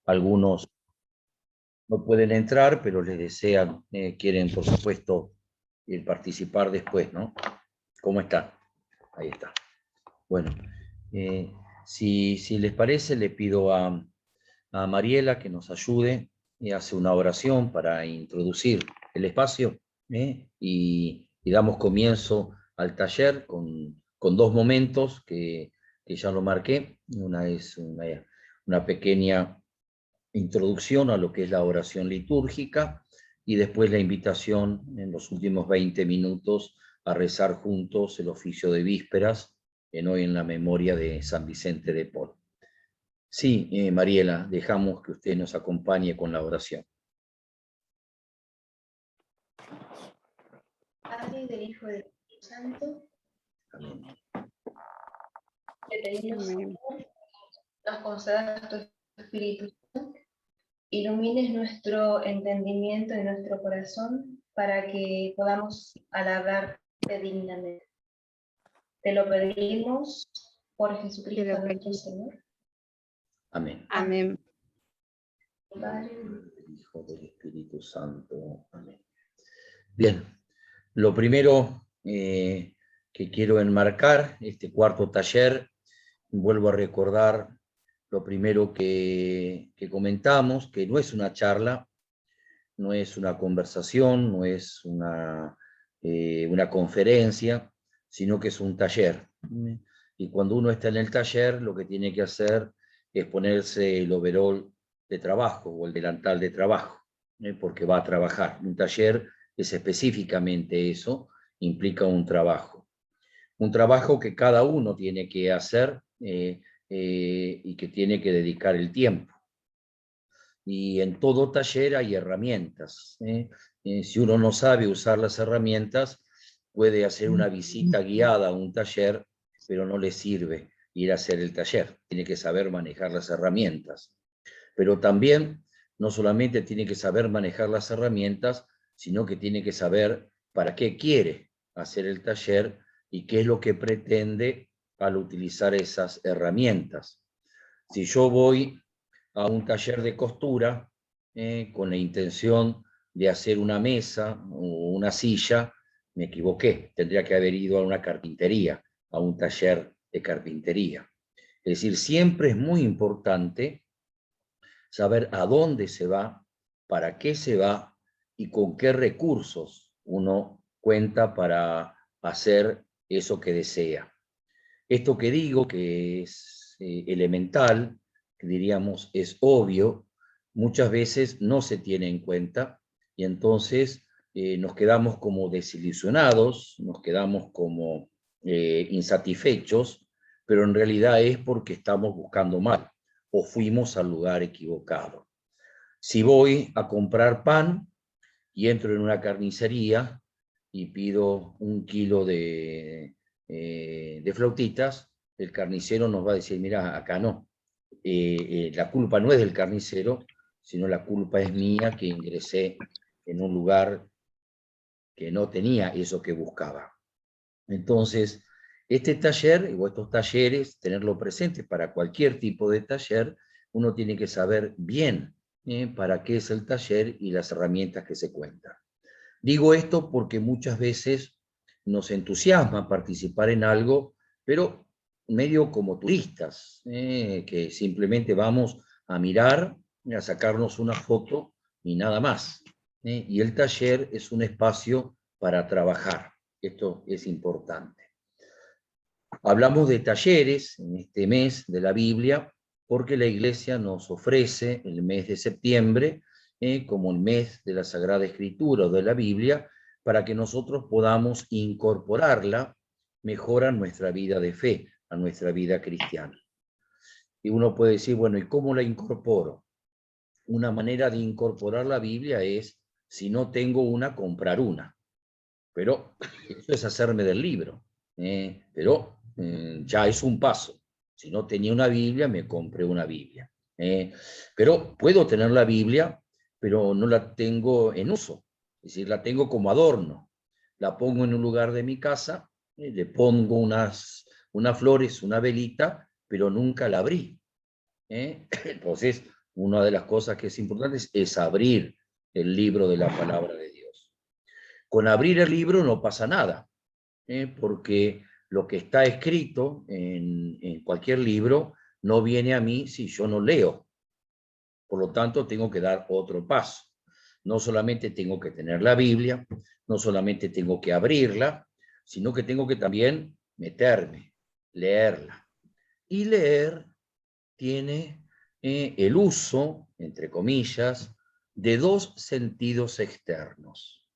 algunos no pueden entrar, pero les desean, quieren, por supuesto, participar después, ¿no? ¿Cómo están? Ahí está. Bueno, si les parece, le pido a Mariela que nos ayude y hace una oración para introducir el espacio, y damos comienzo al taller con dos momentos que ya lo marqué. Una es una pequeña introducción a lo que es la oración litúrgica y después la invitación en los últimos 20 minutos a rezar juntos el oficio de vísperas, hoy en la memoria de San Vicente de Paul. Sí, Mariela, dejamos que usted nos acompañe con la oración. Padre, del Hijo y del Espíritu Santo. Amén. Te pedimos, Señor, nos concedas tu Espíritu Santo, ilumines nuestro entendimiento y nuestro corazón para que podamos alabarte dignamente. Te lo pedimos por Jesucristo nuestro Señor. Amén. Amén. Padre, Del Hijo del Espíritu Santo. Amén. Bien, lo primero que quiero enmarcar, este cuarto taller, vuelvo a recordar lo primero que comentamos, que no es una charla, no es una conversación, no es una conferencia, sino que es un taller. Y cuando uno está en el taller, lo que tiene que hacer es ponerse el overol de trabajo o el delantal de trabajo, porque va a trabajar. Un taller es específicamente eso, implica un trabajo. Un trabajo que cada uno tiene que hacer y que tiene que dedicar el tiempo. Y en todo taller hay herramientas. Si uno no sabe usar las herramientas, puede hacer una visita guiada a un taller, pero no le sirve ir a hacer el taller. Tiene que saber manejar las herramientas. Pero también, no solamente tiene que saber manejar las herramientas, sino que tiene que saber para qué quiere hacer el taller y qué es lo que pretende al utilizar esas herramientas. Si yo voy a un taller de costura con la intención de hacer una mesa o una silla, me equivoqué. Tendría que haber ido a una carpintería, a un taller de carpintería. Es decir, siempre es muy importante saber a dónde se va, para qué se va y con qué recursos uno cuenta para hacer eso que desea. Esto que digo, que es elemental, que diríamos es obvio, muchas veces no se tiene en cuenta y entonces nos quedamos como desilusionados, nos quedamos como insatisfechos, pero en realidad es porque estamos buscando mal o fuimos al lugar equivocado. Si voy a comprar pan y entro en una carnicería y pido 1 kilo de flautitas, el carnicero nos va a decir, mira, acá no. La culpa no es del carnicero, sino la culpa es mía que ingresé en un lugar que no tenía eso que buscaba. Entonces, este taller, o estos talleres, tenerlo presente para cualquier tipo de taller, uno tiene que saber bien para qué es el taller y las herramientas que se cuentan. Digo esto porque muchas veces nos entusiasma participar en algo, pero medio como turistas, que simplemente vamos a mirar, a sacarnos una foto y nada más. Y el taller es un espacio para trabajar. Esto es importante. Hablamos de talleres en este mes de la Biblia porque la Iglesia nos ofrece el mes de septiembre como el mes de la Sagrada Escritura o de la Biblia, para que nosotros podamos incorporarla mejor a nuestra vida de fe, a nuestra vida cristiana. Y uno puede decir, bueno, ¿y cómo la incorporo? Una manera de incorporar la Biblia es, si no tengo una, comprar una. Pero eso es hacerme del libro. Pero ya es un paso. Si no tenía una Biblia, me compré una Biblia. Pero puedo tener la Biblia, pero no la tengo en uso. Es decir, la tengo como adorno. La pongo en un lugar de mi casa, le pongo unas flores, una velita, pero nunca la abrí. Entonces, una de las cosas que es importante es abrir el libro de la palabra de Dios. Con abrir el libro no pasa nada, porque lo que está escrito en cualquier libro no viene a mí si yo no leo. Por lo tanto, tengo que dar otro paso. No solamente tengo que tener la Biblia, no solamente tengo que abrirla, sino que tengo que también meterme, leerla. Y leer tiene el uso, entre comillas, de dos sentidos externos.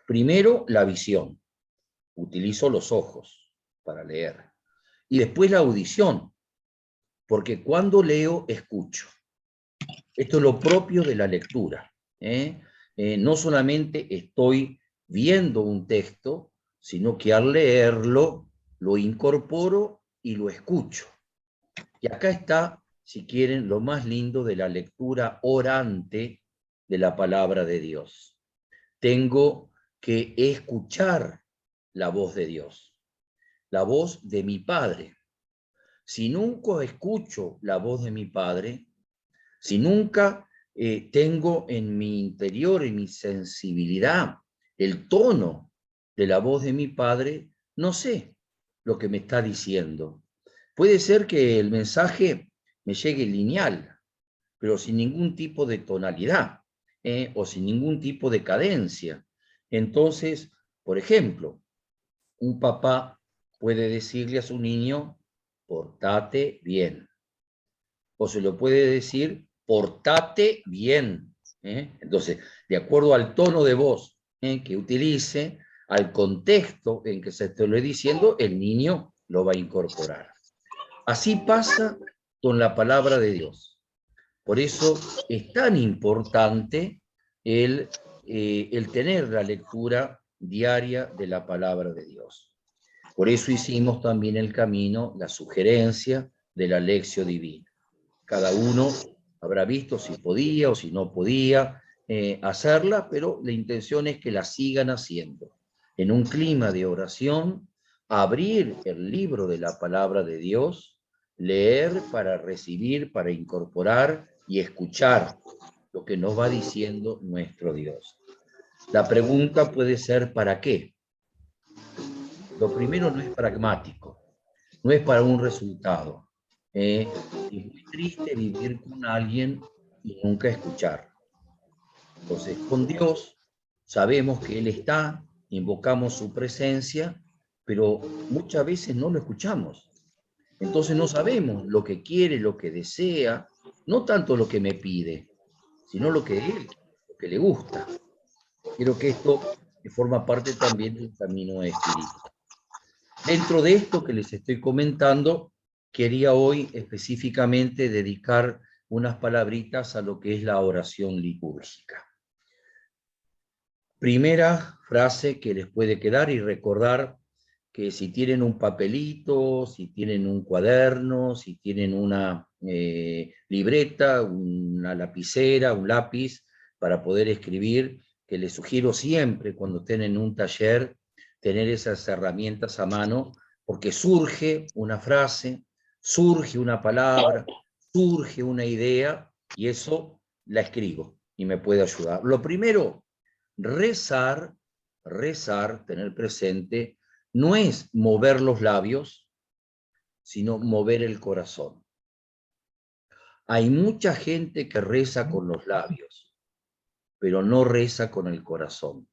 Primero, la visión. Utilizo los ojos para leer. Y después la audición, porque cuando leo, escucho. Esto es lo propio de la lectura. No solamente estoy viendo un texto, sino que al leerlo lo incorporo y lo escucho. Y acá está, si quieren, lo más lindo de la lectura orante de la palabra de Dios. Tengo que escuchar la voz de Dios, la voz de mi Padre. Si nunca escucho la voz de mi Padre, si nunca tengo en mi interior, en mi sensibilidad, el tono de la voz de mi Padre, no sé lo que me está diciendo. Puede ser que el mensaje me llegue lineal, pero sin ningún tipo de tonalidad, o sin ningún tipo de cadencia. Entonces, por ejemplo, un papá puede decirle a su niño, portate bien. O se lo puede decir, portate bien. Entonces, de acuerdo al tono de voz que utilice, al contexto en que se te lo esté diciendo, el niño lo va a incorporar. Así pasa con la palabra de Dios. Por eso es tan importante el tener la lectura diaria de la palabra de Dios. Por eso hicimos también el camino, la sugerencia de la Lección Divina. Cada uno habrá visto si podía o si no podía hacerla, pero la intención es que la sigan haciendo. En un clima de oración, abrir el libro de la palabra de Dios, leer para recibir, para incorporar y escuchar lo que nos va diciendo nuestro Dios. La pregunta puede ser ¿para qué? Lo primero no es pragmático, no es para un resultado. Es muy triste vivir con alguien y nunca escuchar. Entonces, con Dios sabemos que Él está, invocamos su presencia, pero muchas veces no lo escuchamos. Entonces no sabemos lo que quiere, lo que desea, no tanto lo que me pide, sino lo que Él, lo que le gusta. Quiero que esto forma parte también del camino espiritual. Dentro de esto que les estoy comentando, quería hoy específicamente dedicar unas palabritas a lo que es la oración litúrgica. Primera frase que les puede quedar y recordar que si tienen un papelito, si tienen un cuaderno, si tienen una libreta, una lapicera, un lápiz para poder escribir, que les sugiero siempre cuando estén en un taller tener esas herramientas a mano, porque surge una frase, surge una palabra, surge una idea y eso la escribo y me puede ayudar. Lo primero, rezar, tener presente, no es mover los labios, sino mover el corazón. Hay mucha gente que reza con los labios, pero no reza con el corazón.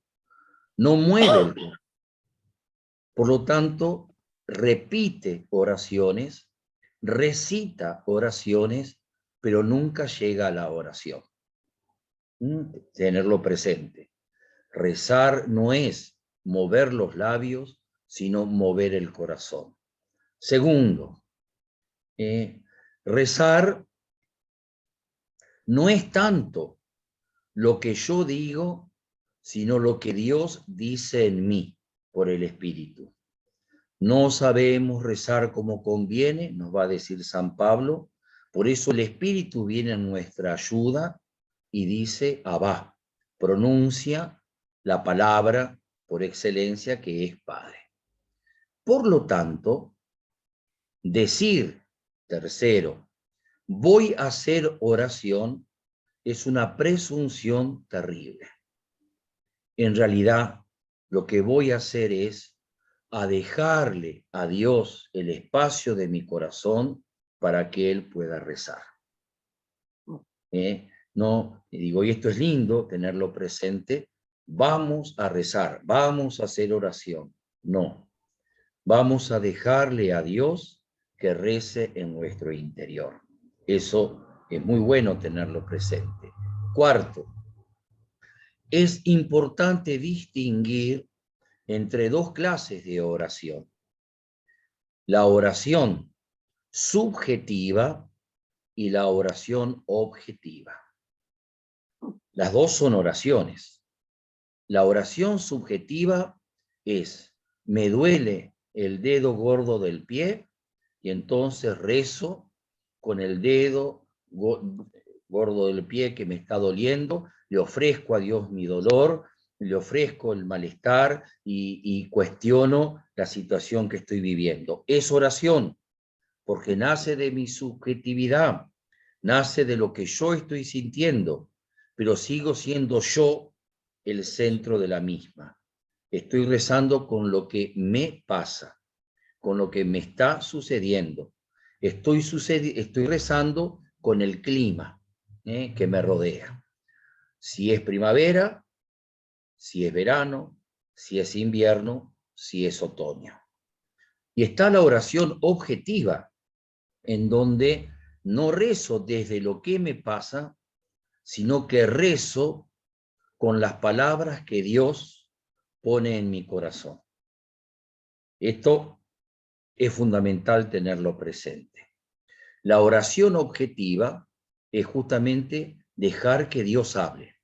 No mueve el corazón. Por lo tanto, repite oraciones, recita oraciones, pero nunca llega a la oración. Tenerlo presente. Rezar no es mover los labios, sino mover el corazón. Segundo, rezar no es tanto lo que yo digo, sino lo que Dios dice en mí por el Espíritu. No sabemos rezar como conviene, nos va a decir San Pablo, por eso el Espíritu viene a nuestra ayuda y dice Abba, pronuncia la palabra por excelencia que es Padre. Por lo tanto, decir, tercero, voy a hacer oración es una presunción terrible. En realidad, lo que voy a hacer es a dejarle a Dios el espacio de mi corazón para que Él pueda rezar. No, y digo, y esto es lindo, tenerlo presente, vamos a rezar, vamos a hacer oración. No, vamos a dejarle a Dios que rece en nuestro interior. Eso es muy bueno tenerlo presente. Cuarto, es importante distinguir entre dos clases de oración. La oración subjetiva y la oración objetiva. Las dos son oraciones. La oración subjetiva es, me duele el dedo gordo del pie y entonces rezo con el dedo gordo del pie que me está doliendo, le ofrezco a Dios mi dolor, le ofrezco el malestar y cuestiono la situación que estoy viviendo. Es oración, porque nace de mi subjetividad, nace de lo que yo estoy sintiendo, pero sigo siendo yo el centro de la misma. Estoy rezando con lo que me pasa, con lo que me está sucediendo. Estoy rezando con el clima que me rodea. Si es primavera, si es verano, si es invierno, si es otoño. Y está la oración objetiva, en donde no rezo desde lo que me pasa, sino que rezo con las palabras que Dios pone en mi corazón. Esto es fundamental tenerlo presente. La oración objetiva es justamente dejar que Dios hable.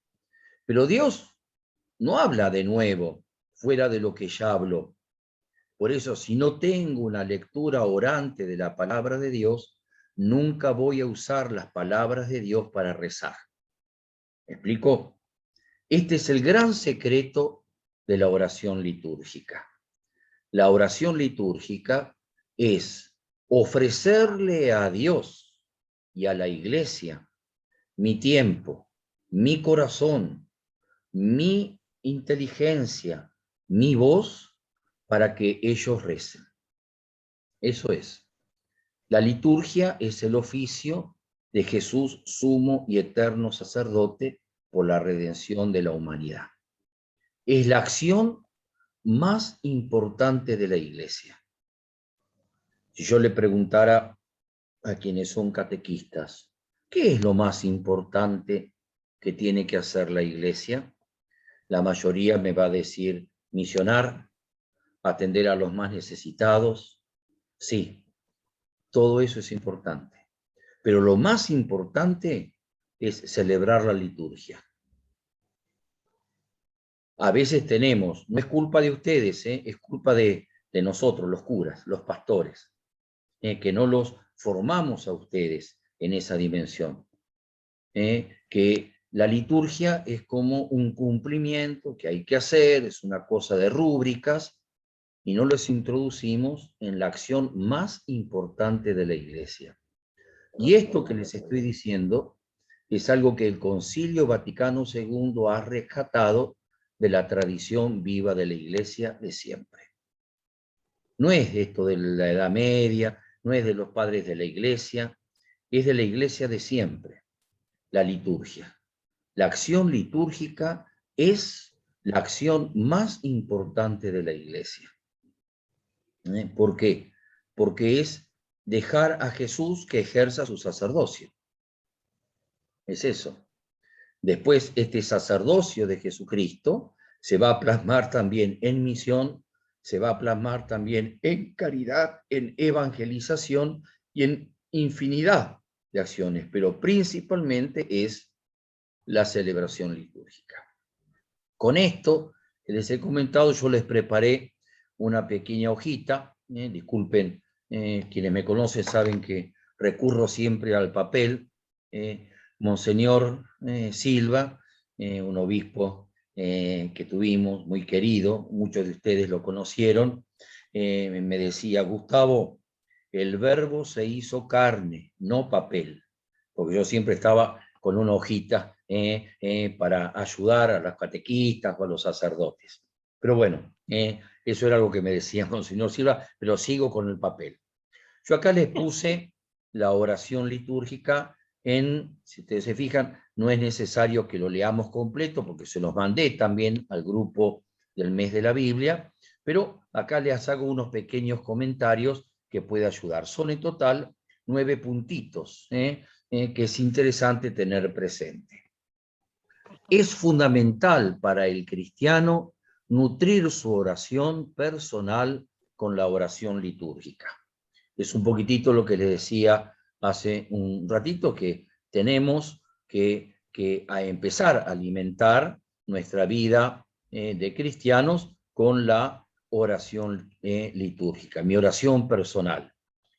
Pero Dios no habla de nuevo, fuera de lo que ya habló. Por eso, si no tengo una lectura orante de la palabra de Dios, nunca voy a usar las palabras de Dios para rezar. ¿Me explico? Este es el gran secreto de la oración litúrgica. La oración litúrgica es ofrecerle a Dios y a la Iglesia mi tiempo, mi corazón, mi inteligencia, mi voz, para que ellos recen. Eso es. La liturgia es el oficio de Jesús, sumo y eterno sacerdote por la redención de la humanidad. Es la acción más importante de la Iglesia. Si yo le preguntara a quienes son catequistas, ¿qué es lo más importante que tiene que hacer la Iglesia? La mayoría me va a decir misionar, atender a los más necesitados. Sí, todo eso es importante. Pero lo más importante es celebrar la liturgia. A veces tenemos, no es culpa de ustedes, es culpa de nosotros, los curas, los pastores, que no los formamos a ustedes en esa dimensión. Que la liturgia es como un cumplimiento que hay que hacer, es una cosa de rúbricas, y no los introducimos en la acción más importante de la Iglesia. Y esto que les estoy diciendo es algo que el Concilio Vaticano II ha rescatado de la tradición viva de la Iglesia de siempre. No es esto de la Edad Media, no es de los padres de la Iglesia, es de la Iglesia de siempre, la liturgia. La acción litúrgica es la acción más importante de la Iglesia. ¿Por qué? Porque es dejar a Jesús que ejerza su sacerdocio. Es eso. Después, este sacerdocio de Jesucristo se va a plasmar también en misión, se va a plasmar también en caridad, en evangelización y en infinidad de acciones, pero principalmente es la celebración litúrgica. Con esto que les he comentado, yo les preparé una pequeña hojita, disculpen, quienes me conocen saben que recurro siempre al papel. Monseñor Silva, un obispo que tuvimos, muy querido, muchos de ustedes lo conocieron, me decía, Gustavo, el verbo se hizo carne, no papel. porque yo siempre estaba con una hojita para ayudar a los catequistas o a los sacerdotes. Pero bueno, eso era algo que me decía Monseñor Silva, pero sigo con el papel. Yo acá les puse la oración litúrgica si ustedes se fijan, no es necesario que lo leamos completo, porque se los mandé también al grupo del mes de la Biblia, pero acá les hago unos pequeños comentarios que puede ayudar. Son en total 9 puntitos, que es interesante tener presente. Es fundamental para el cristiano nutrir su oración personal con la oración litúrgica. Es un poquitito lo que les decía hace un ratito, que tenemos que empezar a alimentar nuestra vida de cristianos con la oración litúrgica, mi oración personal.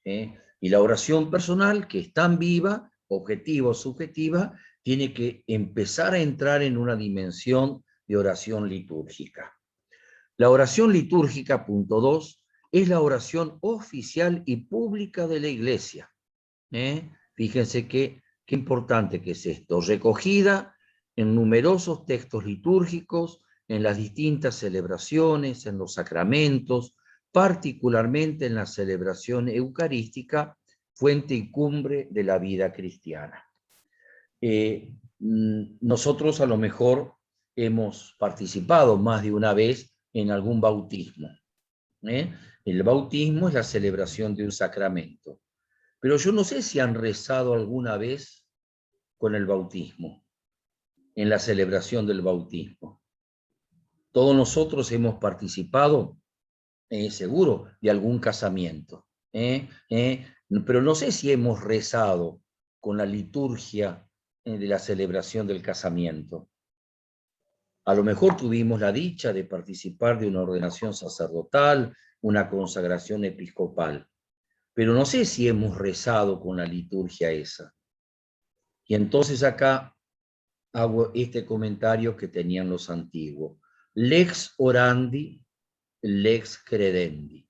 Y la oración personal, que es tan viva, objetiva o subjetiva, tiene que empezar a entrar en una dimensión de oración litúrgica. La oración litúrgica, punto 2, es la oración oficial y pública de la Iglesia. Fíjense qué importante que es esto, recogida en numerosos textos litúrgicos, en las distintas celebraciones, en los sacramentos, particularmente en la celebración eucarística, fuente y cumbre de la vida cristiana. Nosotros a lo mejor hemos participado más de una vez en algún bautismo. El bautismo es la celebración de un sacramento. Pero yo no sé si han rezado alguna vez con el bautismo, en la celebración del bautismo. Todos nosotros hemos participado, seguro, de algún casamiento. Pero no sé si hemos rezado con la liturgia de la celebración del casamiento. A lo mejor tuvimos la dicha de participar de una ordenación sacerdotal, una consagración episcopal, pero no sé si hemos rezado con la liturgia esa. Y entonces acá hago este comentario que tenían los antiguos. Lex orandi, lex credendi.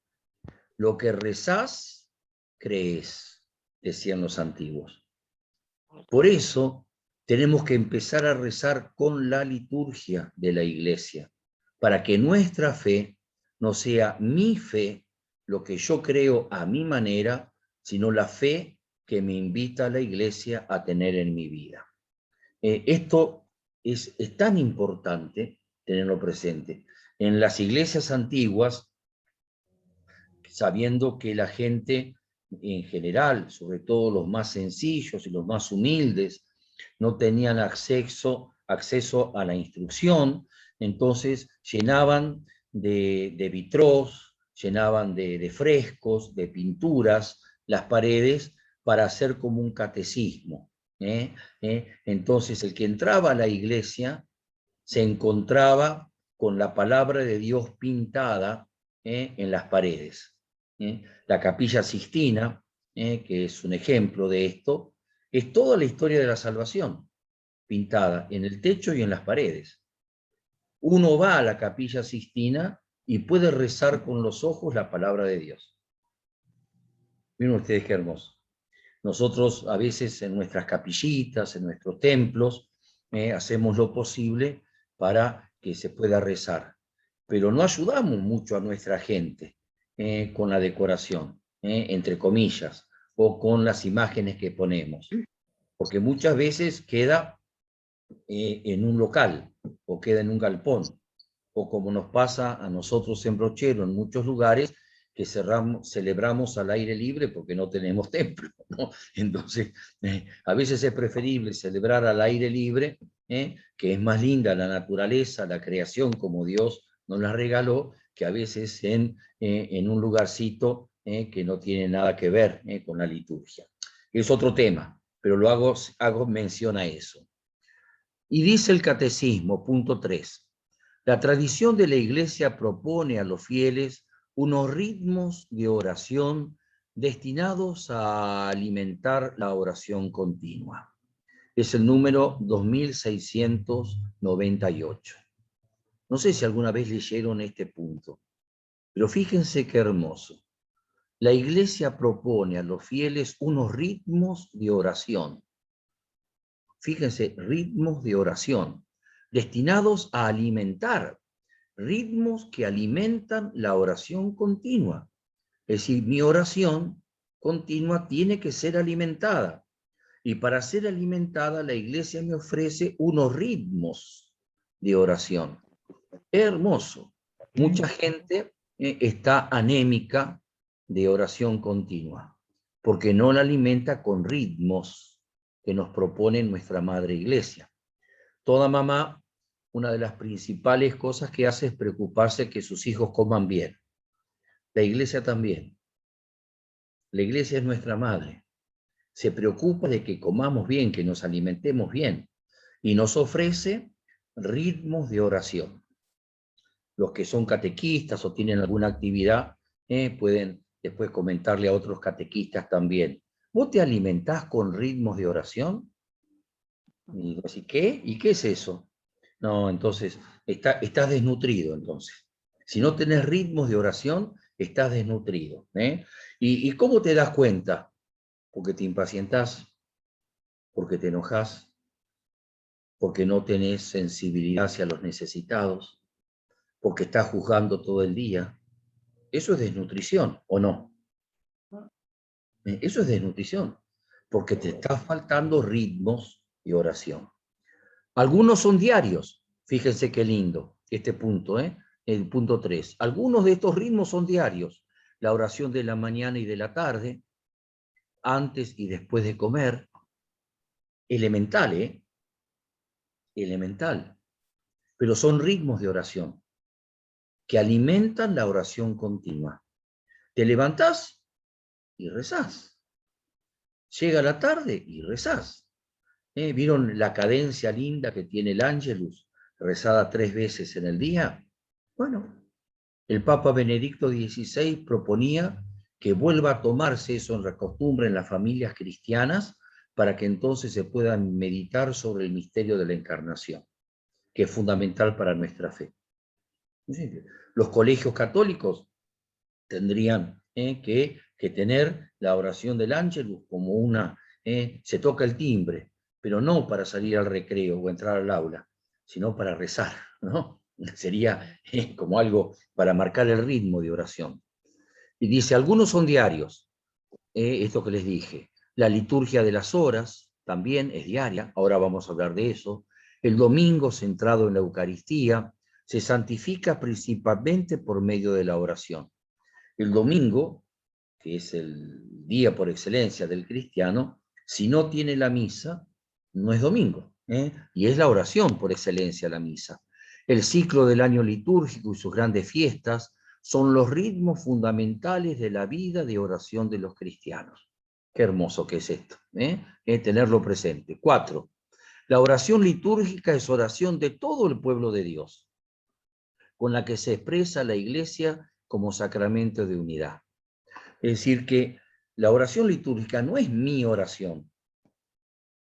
Lo que rezás, crees, decían los antiguos. Por eso tenemos que empezar a rezar con la liturgia de la Iglesia, para que nuestra fe no sea mi fe, lo que yo creo a mi manera, sino la fe que me invita a la Iglesia a tener en mi vida. Esto es tan importante tenerlo presente. En las iglesias antiguas, sabiendo que la gente en general, sobre todo los más sencillos y los más humildes, no tenían acceso a la instrucción, entonces llenaban de vitrós, llenaban de frescos, de pinturas, las paredes para hacer como un catecismo. Entonces el que entraba a la iglesia se encontraba con la palabra de Dios pintada en las paredes. La Capilla Sixtina, que es un ejemplo de esto, es toda la historia de la salvación, pintada en el techo y en las paredes. Uno va a la Capilla Sixtina y puede rezar con los ojos la palabra de Dios. Miren ustedes qué hermoso. Nosotros a veces en nuestras capillitas, en nuestros templos, hacemos lo posible para que se pueda rezar, pero no ayudamos mucho a nuestra gente con la decoración, entre comillas, o con las imágenes que ponemos, porque muchas veces queda en un local, o queda en un galpón, o como nos pasa a nosotros en Brochero, en muchos lugares, que celebramos al aire libre porque no tenemos templo, ¿no? Entonces, a veces es preferible celebrar al aire libre, que es más linda la naturaleza, la creación como Dios nos la regaló, que a veces en un lugarcito que no tiene nada que ver con la liturgia. Es otro tema, pero lo hago mención a eso. Y dice el Catecismo, punto 3, la tradición de la Iglesia propone a los fieles unos ritmos de oración destinados a alimentar la oración continua. Es el número 2698. No sé si alguna vez leyeron este punto, pero fíjense qué hermoso. La Iglesia propone a los fieles unos ritmos de oración fíjense, ritmos de oración, destinados a alimentar, ritmos que alimentan la oración continua. Es decir, mi oración continua tiene que ser alimentada. Y para ser alimentada, la Iglesia me ofrece unos ritmos de oración. Hermoso. Mucha gente está anémica de oración continua, porque no la alimenta con ritmos que nos propone nuestra Madre Iglesia. Toda mamá, una de las principales cosas que hace es preocuparse que sus hijos coman bien. La Iglesia también. La Iglesia es nuestra madre. Se preocupa de que comamos bien, que nos alimentemos bien, y nos ofrece ritmos de oración. Los que son catequistas o tienen alguna actividad pueden después comentarle a otros catequistas también. ¿Vos te alimentás con ritmos de oración? Y digo, ¿y qué? ¿Y qué es eso? No, entonces, estás desnutrido entonces. Si no tenés ritmos de oración, estás desnutrido. ¿Y cómo te das cuenta? Porque te impacientás, porque te enojás, porque no tenés sensibilidad hacia los necesitados, porque estás juzgando todo el día. Eso es desnutrición, ¿o no? Eso es desnutrición, porque te está faltando ritmos de oración. Algunos son diarios, fíjense qué lindo este punto, el punto 3. Algunos de estos ritmos son diarios, la oración de la mañana y de la tarde, antes y después de comer, elemental, elemental, pero son ritmos de oración que alimentan la oración continua. Te levantás y rezás. Llega la tarde y rezás. ¿Vieron la cadencia linda que tiene el Ángelus, rezada 3 veces en el día? Bueno, el Papa Benedicto XVI proponía que vuelva a tomarse eso en la costumbre en las familias cristianas para que entonces se pueda meditar sobre el misterio de la encarnación, que es fundamental para nuestra fe. Los colegios católicos tendrían que tener la oración del Ángelus como una, se toca el timbre, pero no para salir al recreo o entrar al aula, sino para rezar, ¿no? Sería como algo para marcar el ritmo de oración. Y dice, algunos son diarios, esto que les dije. La liturgia de las horas también es diaria, ahora vamos a hablar de eso. El domingo, centrado en la Eucaristía, se santifica principalmente por medio de la oración. El domingo, que es el día por excelencia del cristiano, si no tiene la misa, no es domingo, y es la oración por excelencia la misa. El ciclo del año litúrgico y sus grandes fiestas son los ritmos fundamentales de la vida de oración de los cristianos. Qué hermoso que es esto, tenerlo presente. 4. La oración litúrgica es oración de todo el pueblo de Dios, con la que se expresa la Iglesia como sacramento de unidad. Es decir, que la oración litúrgica no es mi oración,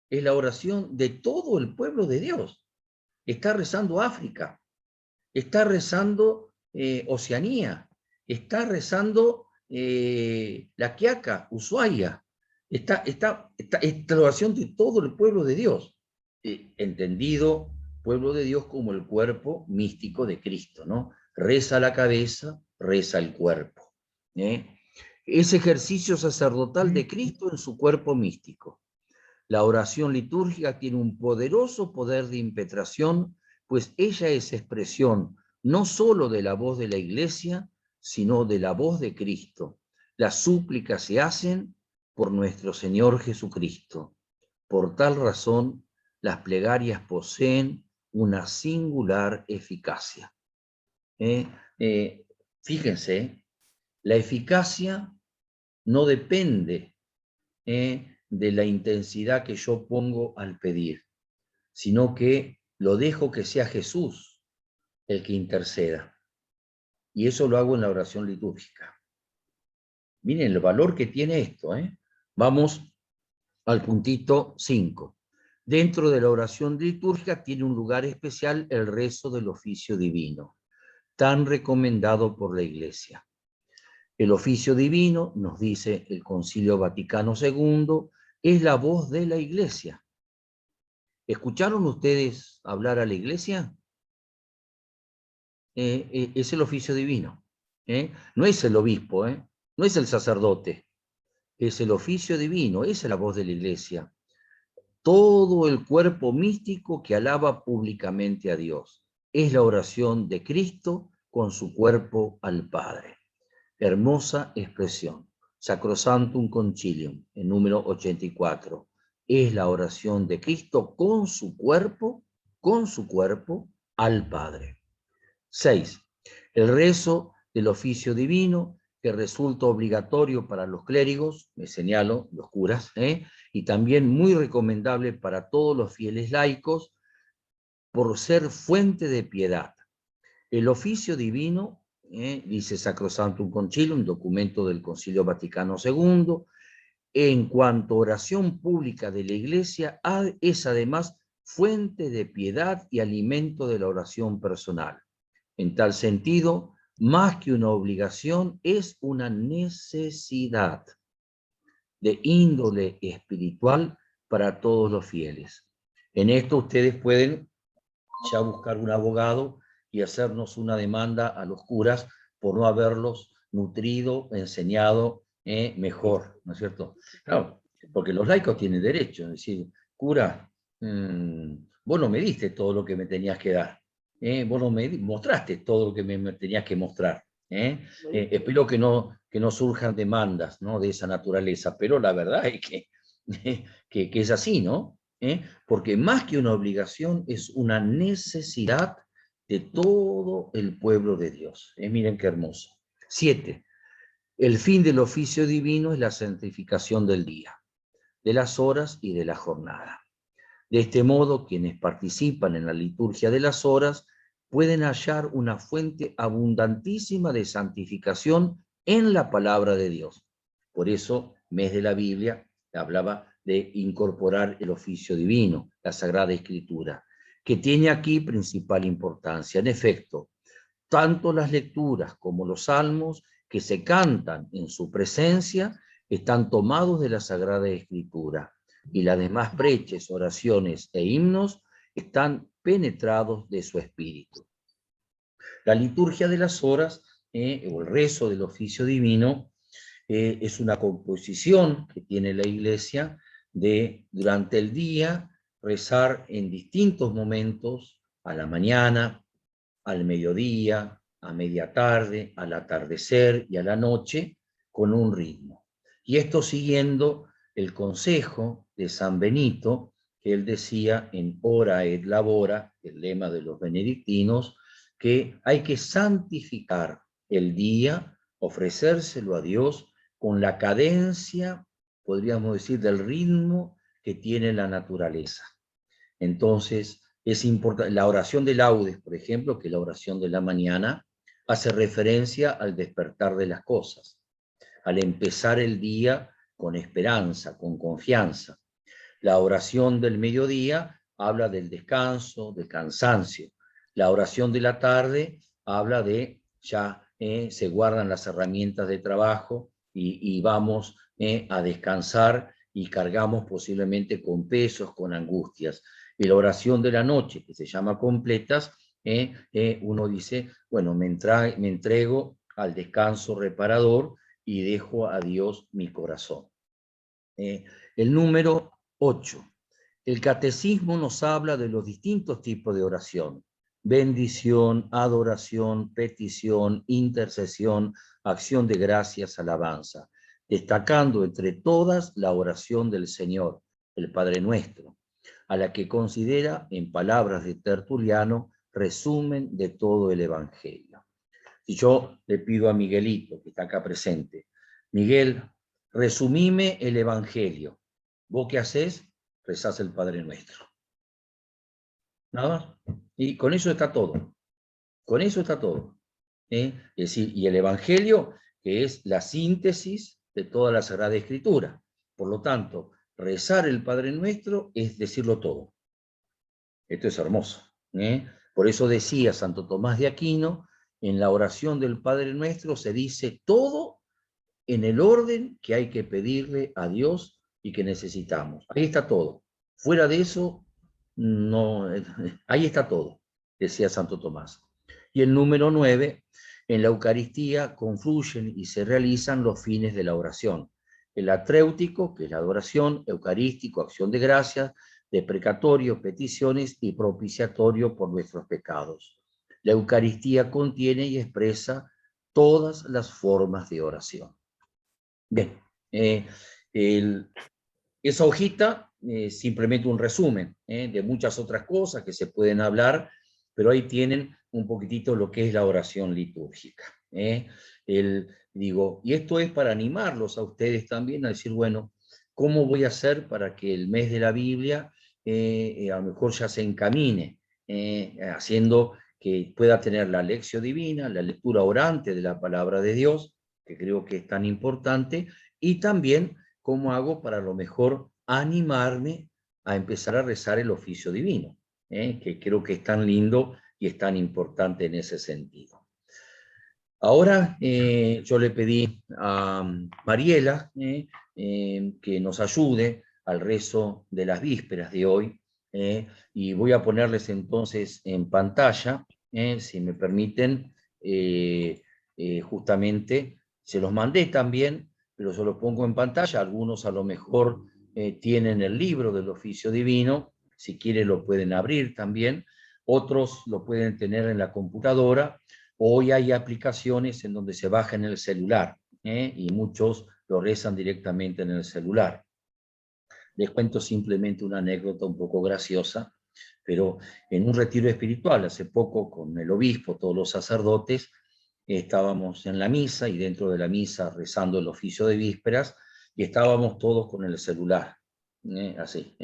es la oración de todo el pueblo de Dios. Está rezando África, está rezando Oceanía, está rezando La Quiaca, Ushuaia, está la oración de todo el pueblo de Dios, entendido pueblo de Dios como el cuerpo místico de Cristo, ¿no? Reza la cabeza, reza el cuerpo. Es ejercicio sacerdotal de Cristo en su cuerpo místico. La oración litúrgica tiene un poderoso poder de impetración, pues ella es expresión no solo de la voz de la Iglesia, sino de la voz de Cristo. Las súplicas se hacen por nuestro Señor Jesucristo. Por tal razón, las plegarias poseen una singular eficacia. Fíjense, la eficacia no depende de la intensidad que yo pongo al pedir, sino que lo dejo que sea Jesús el que interceda. Y eso lo hago en la oración litúrgica. Miren el valor que tiene esto. Vamos al puntito 5. Dentro de la oración litúrgica tiene un lugar especial el rezo del oficio divino, tan recomendado por la Iglesia. El oficio divino, nos dice el Concilio Vaticano II, es la voz de la Iglesia. ¿Escucharon ustedes hablar a la iglesia? Es el oficio divino. No es el obispo, no es el sacerdote, es el oficio divino, esa es la voz de la iglesia. Todo el cuerpo místico que alaba públicamente a Dios. Es la oración de Cristo con su cuerpo al Padre. Hermosa expresión. Sacrosantum Concilium, en número 84. Es la oración de Cristo con su cuerpo al Padre. 6. El rezo del oficio divino que resulta obligatorio para los clérigos, me señalo, los curas, y también muy recomendable para todos los fieles laicos por ser fuente de piedad. El oficio divino, dice Sacrosantum Concilium, documento del Concilio Vaticano II, en cuanto a oración pública de la Iglesia, es además fuente de piedad y alimento de la oración personal. En tal sentido, más que una obligación, es una necesidad de índole espiritual para todos los fieles. En esto ustedes pueden ya buscar un abogado y hacernos una demanda a los curas por no haberlos nutrido, enseñado mejor, ¿no es cierto? Claro, porque los laicos tienen derecho, es decir, cura, vos no me diste todo lo que me tenías que dar, vos no me mostraste todo lo que me tenías que mostrar. Espero que no surjan demandas, ¿no?, de esa naturaleza, pero la verdad es que es así, ¿no? Porque más que una obligación es una necesidad de todo el pueblo de Dios. Miren qué hermoso. 7. El fin del oficio divino es la santificación del día, de las horas y de la jornada. De este modo, quienes participan en la liturgia de las horas pueden hallar una fuente abundantísima de santificación en la palabra de Dios. Por eso, mes de la Biblia hablaba de incorporar el oficio divino, la Sagrada Escritura, que tiene aquí principal importancia. En efecto, tanto las lecturas como los salmos que se cantan en su presencia están tomados de la Sagrada Escritura, y las demás preces, oraciones e himnos están penetrados de su espíritu. La liturgia de las horas, o el rezo del oficio divino, es una composición que tiene la Iglesia de, durante el día, rezar en distintos momentos, a la mañana, al mediodía, a media tarde, al atardecer y a la noche, con un ritmo. Y esto siguiendo el consejo de San Benito, que él decía en Ora et Labora, el lema de los benedictinos, que hay que santificar el día, ofrecérselo a Dios con la cadencia, podríamos decir, del ritmo que tiene la naturaleza. Entonces, es importante, la oración de laudes, por ejemplo, que es la oración de la mañana, hace referencia al despertar de las cosas, al empezar el día con esperanza, con confianza. La oración del mediodía habla del descanso, del cansancio. La oración de la tarde habla de ya se guardan las herramientas de trabajo y vamos a descansar y cargamos posiblemente con pesos, con angustias. Y la oración de la noche, que se llama completas, uno dice, bueno, me entrego al descanso reparador y dejo a Dios mi corazón. El número 8. El catecismo nos habla de los distintos tipos de oración: bendición, adoración, petición, intercesión, acción de gracias, alabanza, destacando entre todas la oración del Señor, el Padre Nuestro, a la que considera, en palabras de Tertuliano, resumen de todo el Evangelio. Si yo le pido a Miguelito, que está acá presente, Miguel, resumime el Evangelio, ¿vos qué hacés? Rezás el Padre Nuestro. Nada más. Y con eso está todo. Con eso está todo. Es decir, y el Evangelio, que es la síntesis de toda la Sagrada Escritura. Por lo tanto, rezar el Padre Nuestro es decirlo todo. Esto es hermoso. Por eso decía Santo Tomás de Aquino, en la oración del Padre Nuestro se dice todo en el orden que hay que pedirle a Dios y que necesitamos. Ahí está todo. Fuera de eso, no, ahí está todo, decía Santo Tomás. Y el número 9, en la Eucaristía confluyen y se realizan los fines de la oración. El atréutico, que es la adoración, eucarístico, acción de gracias, deprecatorio, peticiones y propiciatorio por nuestros pecados. La Eucaristía contiene y expresa todas las formas de oración. Bien, esa hojita es simplemente un resumen de muchas otras cosas que se pueden hablar, pero ahí tienen un poquitito lo que es la oración litúrgica. Digo, y esto es para animarlos a ustedes también a decir, bueno, ¿cómo voy a hacer para que el mes de la Biblia a lo mejor ya se encamine, haciendo que pueda tener la lección divina, la lectura orante de la palabra de Dios, que creo que es tan importante, y también cómo hago para a lo mejor animarme a empezar a rezar el oficio divino, que creo que es tan lindo y es tan importante en ese sentido. Ahora yo le pedí a Mariela que nos ayude al rezo de las vísperas de hoy, y voy a ponerles entonces en pantalla, si me permiten, justamente, se los mandé también, pero yo lo pongo en pantalla. Algunos a lo mejor tienen el libro del oficio divino, si quieren lo pueden abrir también, otros lo pueden tener en la computadora. Hoy hay aplicaciones en donde se baja en el celular, y muchos lo rezan directamente en el celular. Les cuento simplemente una anécdota un poco graciosa, pero en un retiro espiritual hace poco con el obispo, todos los sacerdotes, estábamos en la misa y dentro de la misa rezando el oficio de vísperas y estábamos todos con el celular. Así,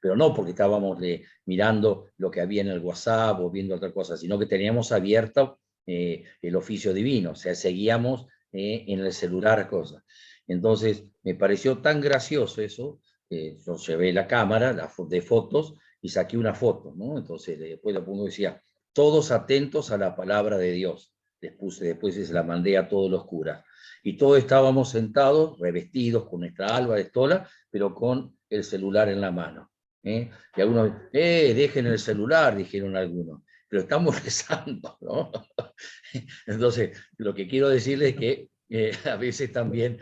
pero no porque estábamos mirando lo que había en el WhatsApp o viendo otra cosa, sino que teníamos abierto el oficio divino, o sea, seguíamos en el celular cosas. Entonces, me pareció tan gracioso eso, yo llevé la cámara de fotos y saqué una foto, ¿no? Entonces, después lo pongo y decía, todos atentos a la palabra de Dios. Después se la mandé a todos los curas. Y todos estábamos sentados, revestidos con nuestra alba de estola, pero con el celular en la mano. Y algunos, dejen el celular, dijeron algunos, pero estamos rezando, ¿no? Entonces, lo que quiero decirles es que a veces también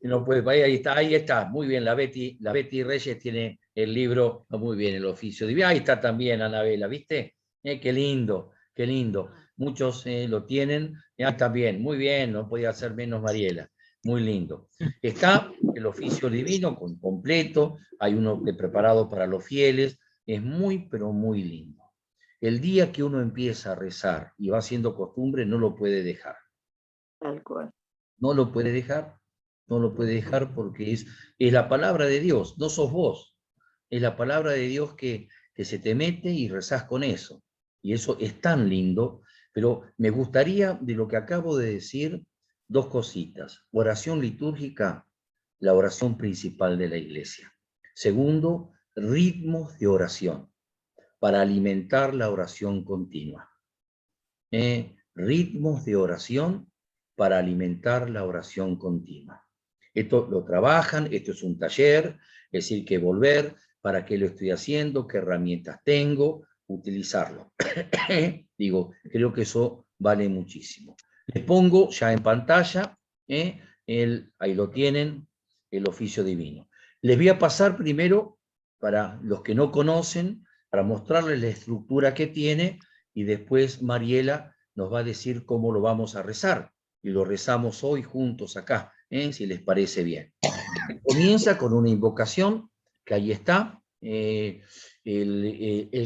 no puede, ahí está, muy bien, la Betty Reyes tiene el libro, muy bien, el oficio divino, ahí está también Anabela, ¿viste? Qué lindo, qué lindo. Muchos lo tienen, también, muy bien, no podía ser menos Mariela, muy lindo. Está el oficio divino completo, hay uno preparado para los fieles, es muy, pero muy lindo. El día que uno empieza a rezar y va haciendo costumbre, no lo puede dejar. Tal cual. No lo puede dejar, no lo puede dejar porque es la palabra de Dios, no sos vos. Es la palabra de Dios que se te mete y rezás con eso. Y eso es tan lindo, pero me gustaría, de lo que acabo de decir, dos cositas. Oración litúrgica, la oración principal de la iglesia. Segundo, ritmos de oración para alimentar la oración continua. Ritmos de oración para alimentar la oración continua. Esto lo trabajan, esto es un taller, es decir, que volver, para qué lo estoy haciendo, qué herramientas tengo, utilizarlo. Digo, creo que eso vale muchísimo. Les pongo ya en pantalla, ahí lo tienen, el oficio divino. Les voy a pasar primero, para los que no conocen, para mostrarles la estructura que tiene, y después Mariela nos va a decir cómo lo vamos a rezar. Y lo rezamos hoy juntos acá, si les parece bien. Comienza con una invocación, que ahí está. El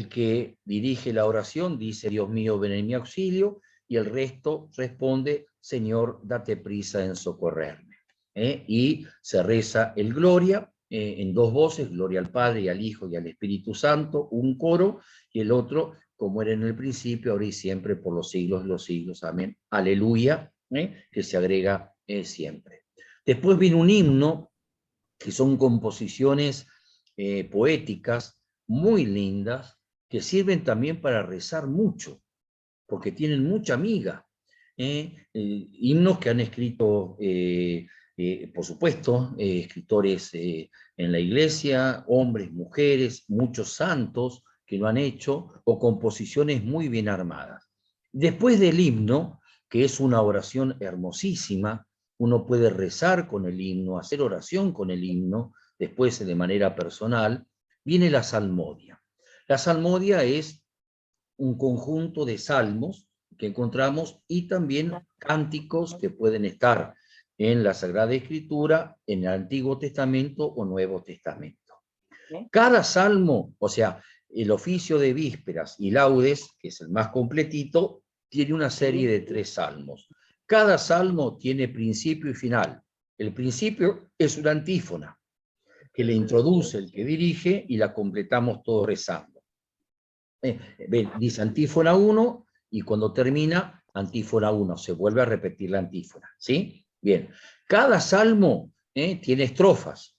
que dirige la oración dice, Dios mío, ven en mi auxilio, y el resto responde, Señor, date prisa en socorrerme. Y se reza el Gloria, en dos voces, Gloria al Padre y al Hijo y al Espíritu Santo, un coro, y el otro, como era en el principio, ahora y siempre, por los siglos de los siglos. Amén. Aleluya, que se agrega siempre. Después viene un himno, que son composiciones poéticas muy lindas, que sirven también para rezar mucho, porque tienen mucha miga. Himnos que han escrito Por supuesto, escritores en la iglesia, hombres, mujeres, muchos santos que lo han hecho, o composiciones muy bien armadas. Después del himno, que es una oración hermosísima, uno puede rezar con el himno, hacer oración con el himno, después de manera personal, viene la salmodia. La salmodia es un conjunto de salmos que encontramos y también cánticos que pueden estar en la Sagrada Escritura, en el Antiguo Testamento o Nuevo Testamento. Cada salmo, o sea, el oficio de vísperas y laudes, que es el más completito, tiene una serie de 3 salmos. Cada salmo tiene principio y final. El principio es una antífona, que le introduce el que dirige y la completamos todos rezando. Dice antífona 1 y cuando termina, antífona 1, se vuelve a repetir la antífona, ¿sí? Bien, cada salmo tiene estrofas.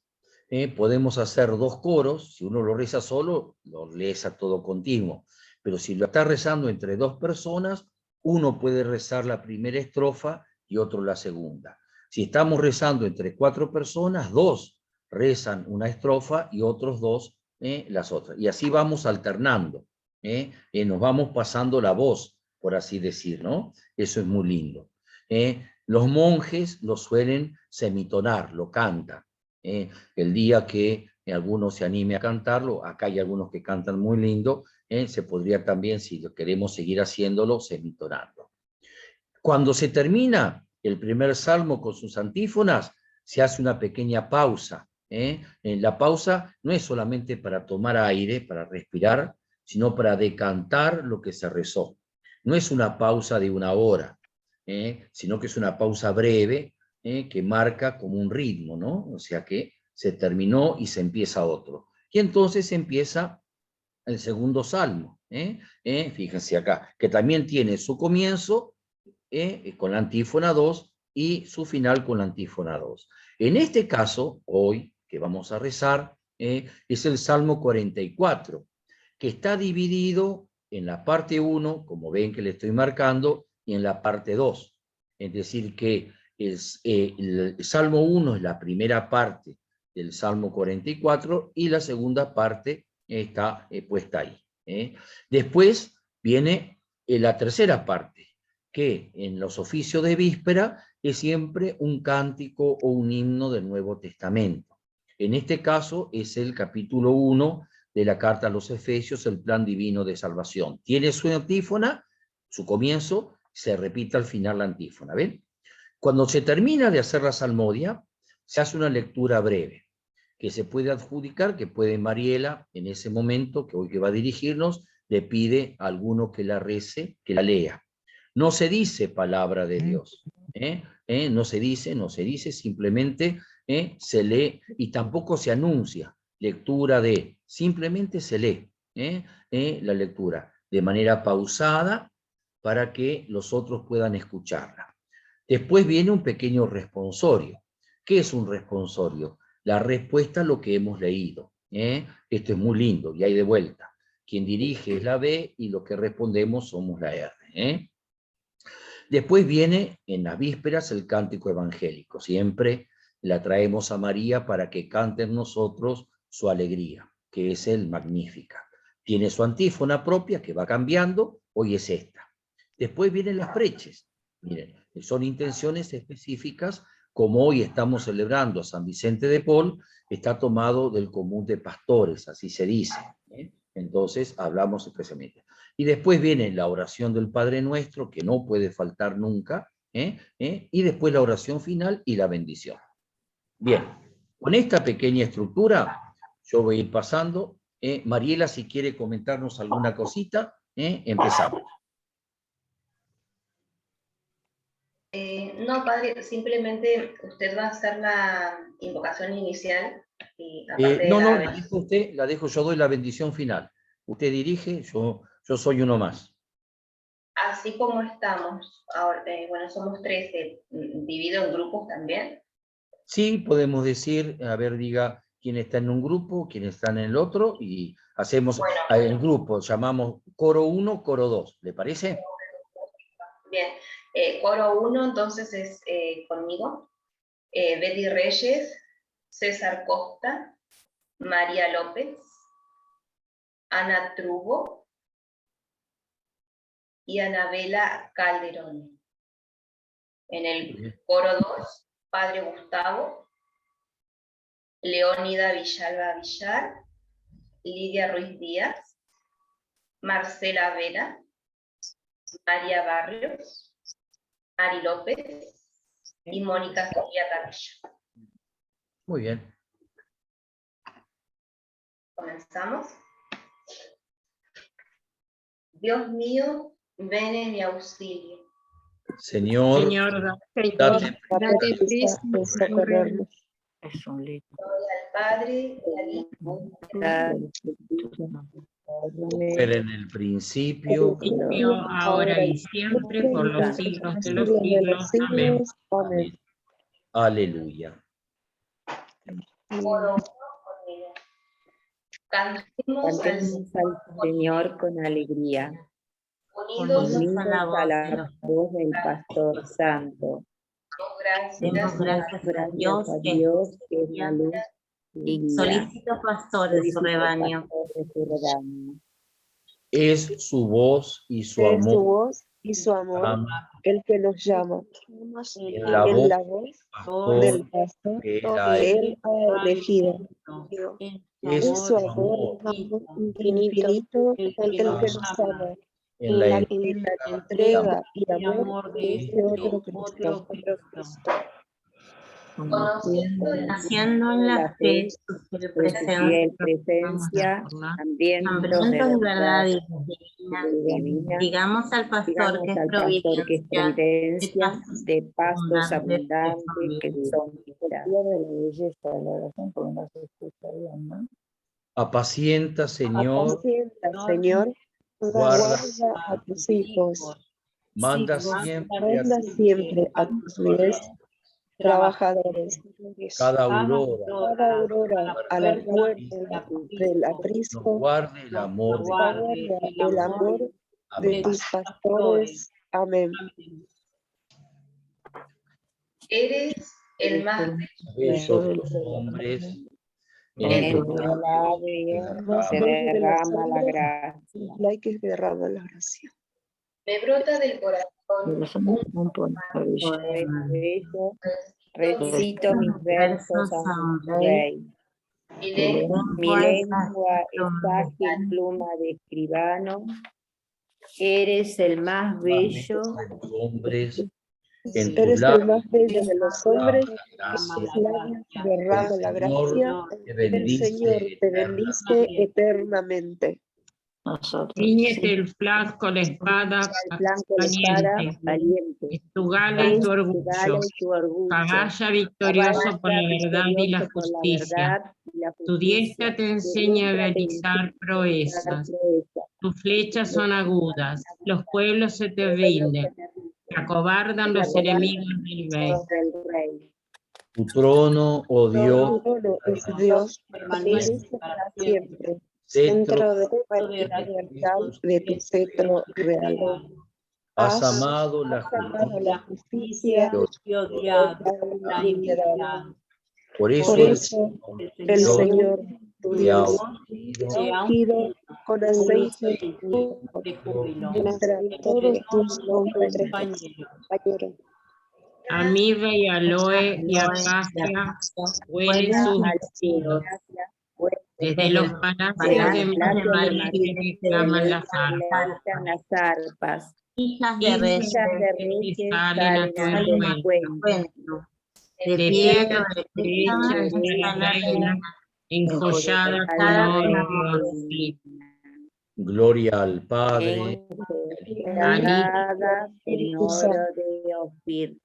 Podemos hacer 2 coros, si uno lo reza solo, lo reza todo continuo, pero si lo está rezando entre 2 personas, uno puede rezar la primera estrofa y otro la segunda. Si estamos rezando entre 4 personas, 2 rezan una estrofa y otros 2 las otras. Y así vamos alternando. Nos vamos pasando la voz, por así decir, ¿no? Eso es muy lindo. Los monjes lo suelen semitonar, lo cantan. El día que alguno se anime a cantarlo, acá hay algunos que cantan muy lindo, se podría también, si queremos seguir haciéndolo, semitonarlo. Cuando se termina el primer salmo con sus antífonas, se hace una pequeña pausa. La pausa no es solamente para tomar aire, para respirar, sino para decantar lo que se rezó. No es una pausa de 1 hora, sino que es una pausa breve que marca como un ritmo, ¿no? O sea que se terminó y se empieza otro. Y entonces empieza el segundo salmo, fíjense acá, que también tiene su comienzo con la antífona 2 y su final con la antífona 2. En este caso, hoy que vamos a rezar, es el Salmo 44, que está dividido en la parte 1, como ven que le estoy marcando, y en la parte 2. Es decir, que el Salmo 1 es la primera parte del Salmo 44 y la segunda parte está puesta ahí. Después viene la tercera parte, que en los oficios de víspera es siempre un cántico o un himno del Nuevo Testamento. En este caso es el capítulo 1 de la carta a los Efesios, el plan divino de salvación. Tiene su antífona, su comienzo, se repite al final la antífona, ¿ven? Cuando se termina de hacer la salmodia, se hace una lectura breve, que se puede adjudicar, que puede Mariela, en ese momento, que hoy que va a dirigirnos, le pide a alguno que la rece, que la lea. No se dice palabra de Dios, no se dice, simplemente se lee y tampoco se anuncia lectura de, simplemente se lee la lectura de manera pausada para que los otros puedan escucharla. Después viene un pequeño responsorio. ¿Qué es un responsorio? La respuesta a lo que hemos leído. Esto es muy lindo, y ahí de vuelta. Quien dirige es la B y lo que respondemos somos la R. Después viene en las vísperas el cántico evangélico. Siempre la traemos a María para que cante en nosotros su alegría, que es el Magnífica. Tiene su antífona propia que va cambiando, hoy es esta. Después vienen las preces. Miren, son intenciones específicas, como hoy estamos celebrando a San Vicente de Paul, está tomado del común de pastores, así se dice. Entonces hablamos especialmente. Y después viene la oración del Padre Nuestro, que no puede faltar nunca, y después la oración final y la bendición. Bien, con esta pequeña estructura, yo voy a ir pasando. Mariela, si quiere comentarnos alguna cosita, empezamos. No, padre, simplemente usted va a hacer la invocación inicial y aparte No, de no, la la dejo usted, la dejo, yo doy la bendición final. Usted dirige, yo soy uno más. así como estamos ahora, bueno, somos 13, divido en grupos también. Sí, podemos decir, a ver, diga quién está en un grupo, quién está en el otro, y hacemos Bueno, el grupo, llamamos coro 1, coro 2, ¿le parece? bien. Coro 1 entonces es conmigo. Betty Reyes, César Costa, María López, Ana Trubo y Anabela Calderón. En el coro 2, Padre Gustavo, Leónida Villalba Villar, Lidia Ruiz Díaz, Marcela Vera, María Barrios, Mari López y Mónica Sofía Carrillo. Muy bien. Comenzamos. Dios mío, ven en mi auxilio. Señor, date date prisa en socorrernos. Gloria al Padre, y al Hijo, mujer en el principio, Ahora y siempre, por los siglos de los siglos. Amén. amén. Aleluya. Coro 1 conmigo. Cantemos Cantemos al Señor con alegría, unidos unidos a la voz del Pastor Santo. demos gracias Gracias a Dios que es la luz y y solicito pastor de su rebaño. Es su voz y su Es su amor. voz y su amor Ama el que nos llama. en la En voz la voz pastor del pastor que él que ha él ha elegido. Es Es su amor infinito el que nos ama. en la En la entrega y amor de este otro Cristo. conociendo el Haciendo en la fe su fiel presencia, presencia, hambrientos hambrientos de verdad de y divina. digamos al pastor Digamos que es al pastor que es providencia, providencia, de pastos abundantes que son vida. apacienta, Señor, Apacienta, Señor, guarda, guarda a tus hijos. manda siempre a Manda siempre a tus fieles trabajadores. cada aurora, Cada aurora a la puerta del nos aprisco. guarde el amor de Guarda el amor de Amén. tus pastores. Amén. Eres el más Besos de los hombres, En en tu tu labio Más se bello de los derrama la hombres, gracia. la que derrama la gracia. me brota del corazón un Poema bello, recito mis versos a un rey. mi lengua Mi lengua es ágil pluma de escribano. Eres el más bello. los hombres, en tu Eres el labio más bello de los hombres, gracia. tus labios derrama la gracia. Te El bendice Señor te bendice eternamente. Ciñete el flasco, la espada El blanco de espada valiente, valiente. es tu gala y Es tu tu orgullo, gala y tu orgullo. caballa victorioso por la verdad y la Victorioso por la justicia. verdad y la Tu diestra justicia. te Tu enseña a diestra te realizar enseña a proezas, realizar proezas. tus flechas son agudas, los pueblos se te rinden, te acobardan los enemigos del rey. Del rey. Tu trono, oh Dios, Tu trono es Dios, permanece para siempre. cetro, Dentro de la libertad de tu cetro real. has amado la la justicia justicia. y odiado la impiedad. Por Por eso eso el Señor, tu te ha Dios, ungido te ha ungido con aceite de júbilo entre todos tus compañeros. A mirra y aloe y acacia huelen sus vestidos. Desde los palacios de María reclaman las arpas. Las arpas. Hijas de Hijas reyes, de que reyes salen a tu salen a tu encuentro. de De piedra piedra derecha está la reina, enjollada con oro y gloria al Padre, encerrada en oro de Ofir.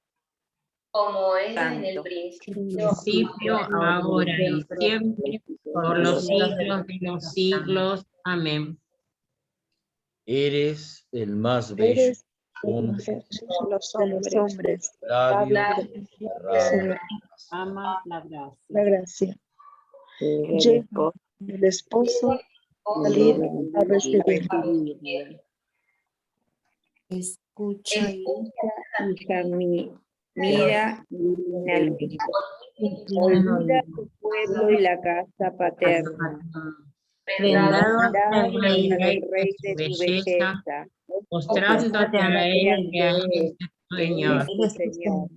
como era en el Santo. principio, ahora y siempre, por los siglos de los siglos. Amén. eres el más bello Eres hombre, de los hombres, labios derrama ama la gracia. Llega el esposo salir a recibir. Escucha, hija mía, Mira, inclina el oído. Olvida tu pueblo y la casa paterna. Prendado Dado al rey al rey de tu belleza, mostrándote a él que es tu Señor. tu Señor.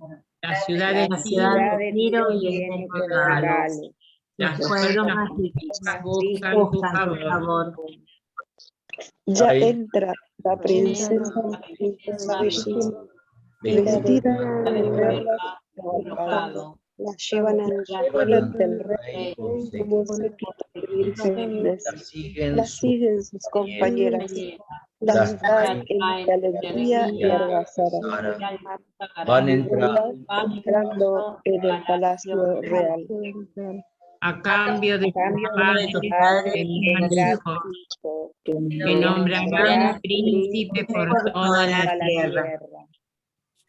La ciudad de la Tiro ciudad de de Tiro Tiro y viene este con regalo. regalo. las Los pueblos fuerzas más políticas ricos buscan tu buscan tu favor. favor. Ya Ay, entra la princesa bellísima, vestida de perlas brocado. La llevan al rey del rey como séquito de vírgenes. La siguen sus compañeras. Las caen entre alegría y algazara. van entrando Entrando en el palacio real. A cambio de A cambio tu de padre, tu padre tendrán tendrás hijos, hijo, que nombrarán príncipe por toda la tierra.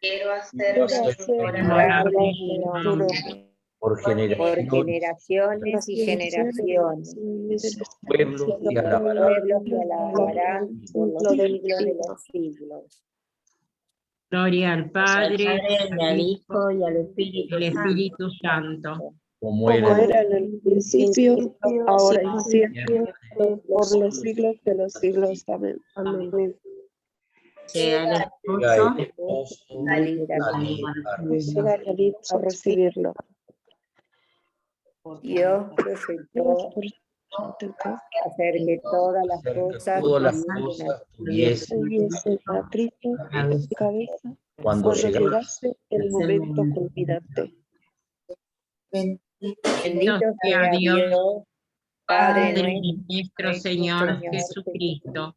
Quiero Quiero hacerme hacer honorable honorable tu nombre por por generaciones, generaciones y generaciones. pueblos que alabarán Pueblos que alabarán por los siglos de los siglos. Gloria al Padre, y al Hijo y al Espíritu al Santo. Espíritu Santo. como como era era en el principio, ahora y siempre, por los siglos de los siglos. Amén. Amén. Llega el llega esposo el esposo Al Llega el David a recibirlo. Dios presentó hacer que todas las cosas todas las tuviesen cosas tuviesen Hubiese a Cristo en su cabeza cuando cuando llegase llegase el momento culminante. Bendito sea sea Dios, Dios, Padre Padre de nuestro Señor Jesucristo,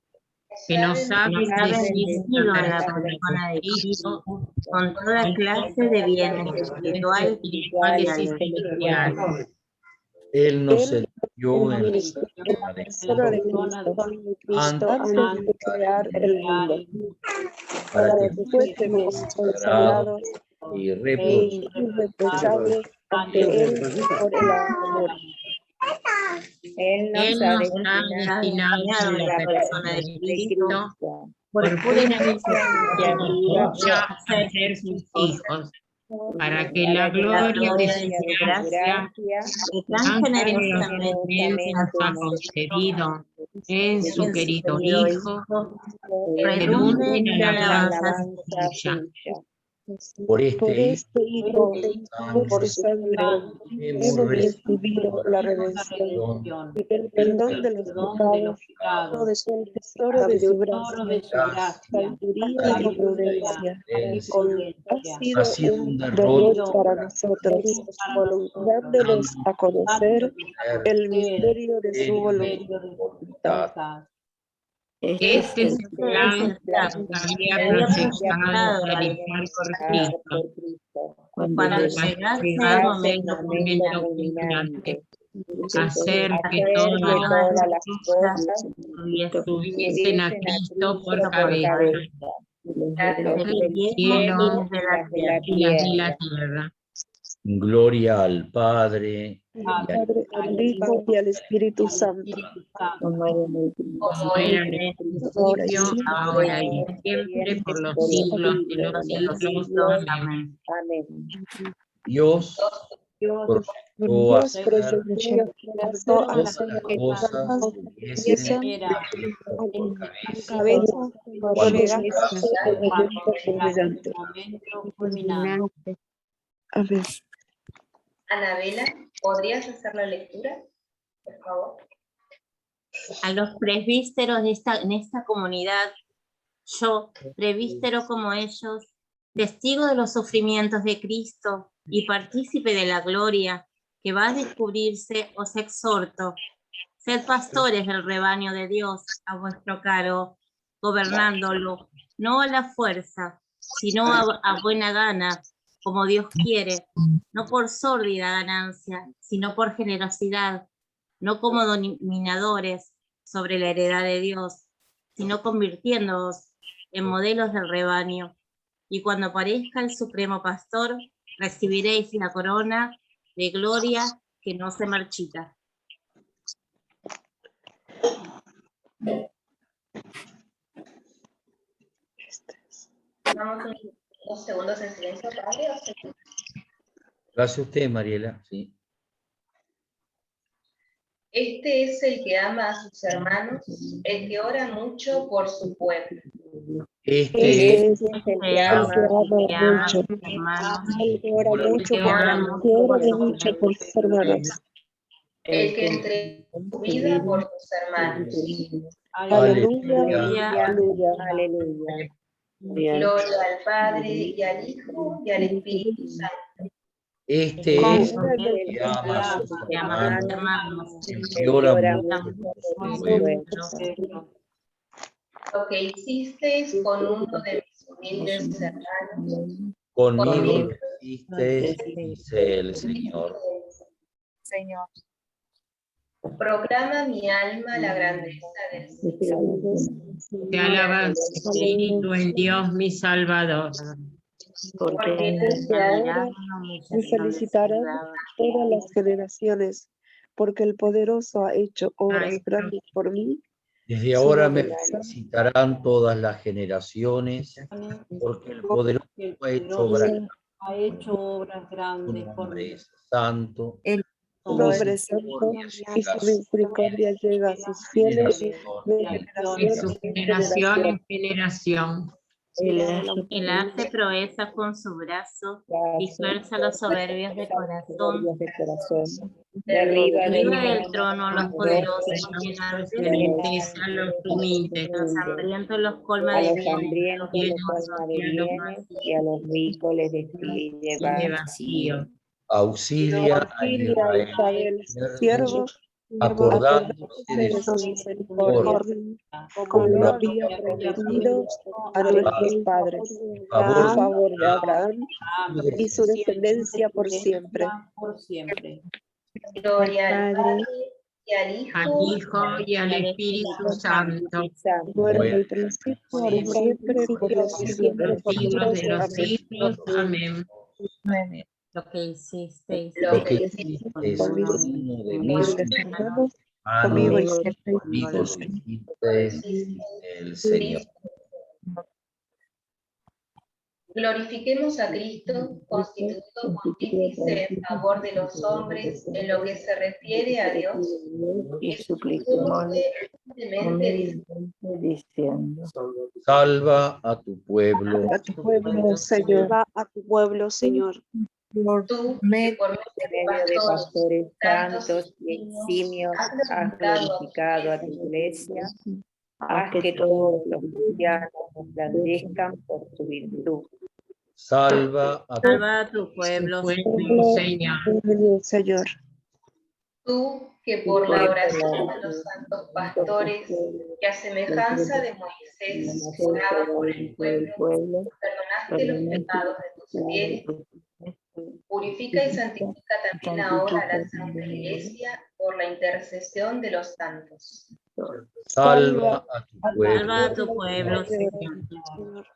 que nos ha nos ha bendecido bendecido en la persona persona de Cristo Cristo con toda clase de bienes espirituales y espirituales y celestiales. celestiales. Él nos Él eligió en la eligió persona en de la persona de Cristo antes de crear el mundo, para para que que fuésemos consagrados y e reprochables irreprochables ante Él por el amor. Él Él nos ha nos ha destinado destinado en la persona de de Cristo Cristo Por por pura pura necesidad lucha a ser sus hijos, para que la gloria de su gracia, que tan tan generosamente generosamente nos ha concedido en su querido Hijo, redunde en redunden la a la alabanza alabanza suya. por Por este este Hijo, por su sangre, hemos hemos recibido la redención, el perdón de los pecados, el tesoro de su gracia, sabiduría y prudencia. Ha sido un derroche para nosotros, dándonos a conocer el misterio de su voluntad. Este es el plan que había proyectado realizar por Cristo, cuando llegase el momento culminante, hacer que Hacer todas que todas las cosas cosas tuviesen a Cristo por cabeza, de los el cielos cielo de la de la y las de tierra. la tierra. Gloria al Padre Al Padre, al Hijo y al Espíritu Santo, Como era en el Como era en el ahora y principio, siempre, ahora y siempre, por los siglos de los siglos. Amén. Amén. Dios proyectó Dios hacer proyectó todas hacer las que cosas todas tuviesen tuviesen por cabeza cabeza cuando llegase el momento culminante. Amén. Anabela, ¿podrías hacer la lectura, por favor? a los presbíteros en esta comunidad, yo, presbítero como ellos, testigo de los sufrimientos de Cristo y partícipe de la gloria que va a descubrirse, os exhorto, sed pastores del rebaño de Dios a vuestro cargo, gobernándolo, no a la fuerza, sino a buena gana, como Dios quiere, no por sórdida ganancia, sino por generosidad, no como dominadores sobre la heredad de Dios, sino convirtiéndoos en modelos del rebaño. Y cuando aparezca el Supremo Pastor, recibiréis la corona de gloria que no se marchita. Vamos 2 segundos en silencio, Padre. Lo hace usted, Mariela, sí. Este es el que ama a sus hermanos, el que ora mucho por su pueblo. Este es el que ama mucho. El que ora mucho por sus hermanos. El que entrega su vida por sus hermanos. Aleluya, Aleluya, aleluya. Gloria al Padre, y al Hijo, y al Espíritu Santo. Este es el que ama a sus hermanos, el que ora mucho por su pueblo. Lo que hicisteis con uno de mis humildes hermanos, Conmigo lo hiciste, dice el Señor. proclama mi alma la grandeza del Señor. Te alaba, Espíritu en Dios, mi Salvador. Porque Desde ahora me felicitarán todas las generaciones, porque el poderoso ha hecho obras grandes por mí. Desde ahora me felicitarán todas las generaciones, porque el poderoso ha hecho obras grandes por mí. Es santo. Su nombre es santo y su misericordia llega a sus fieles de De su generación en generación. Él hace proezas con su brazo, dispersa a los soberbios de corazón, Derriba del trono a los poderosos, Enaltece a los humildes, los hambrientos los colma a de los bienes, hambrientos los colma de bienes y a los ricos les destruye vacío. Auxilia a Israel, siervo, acordándose de su misericordia, como lo había prometido a nuestros padres, a favor de Abraham y su descendencia por siempre. gloria al Padre, y al Hijo y al Espíritu Santo, Ahora en el principio, ahora y siempre, por los siglos de los siglos de los siglos. siglos. Amén. lo que hicisteis. lo que hiciste con uno de mis hermanos, hermanos, conmigo hicisteis. conmigo lo hiciste, dice el Señor. Glorifiquemos a Cristo, constituido pontífice en favor de los hombres en lo que se refiere a Dios, Y supliquémosle diciendo: Salva a tu pueblo, A tu pueblo, Señor. A tu pueblo, Señor. tú, que por medio de pastores santos y eximios has glorificado a tu iglesia, haz que todos los cristianos resplandezcan por tu virtud. salva a tu Salva a tu pueblo, Señor. Señor. Tú, que por la oración de los santos pastores, que a semejanza de Moisés oraba por el pueblo, perdonaste los pecados de tus fieles, purifica y santifica también ahora a la Santa Iglesia por la intercesión de los santos. salva a tu pueblo, salva a tu pueblo, Señor.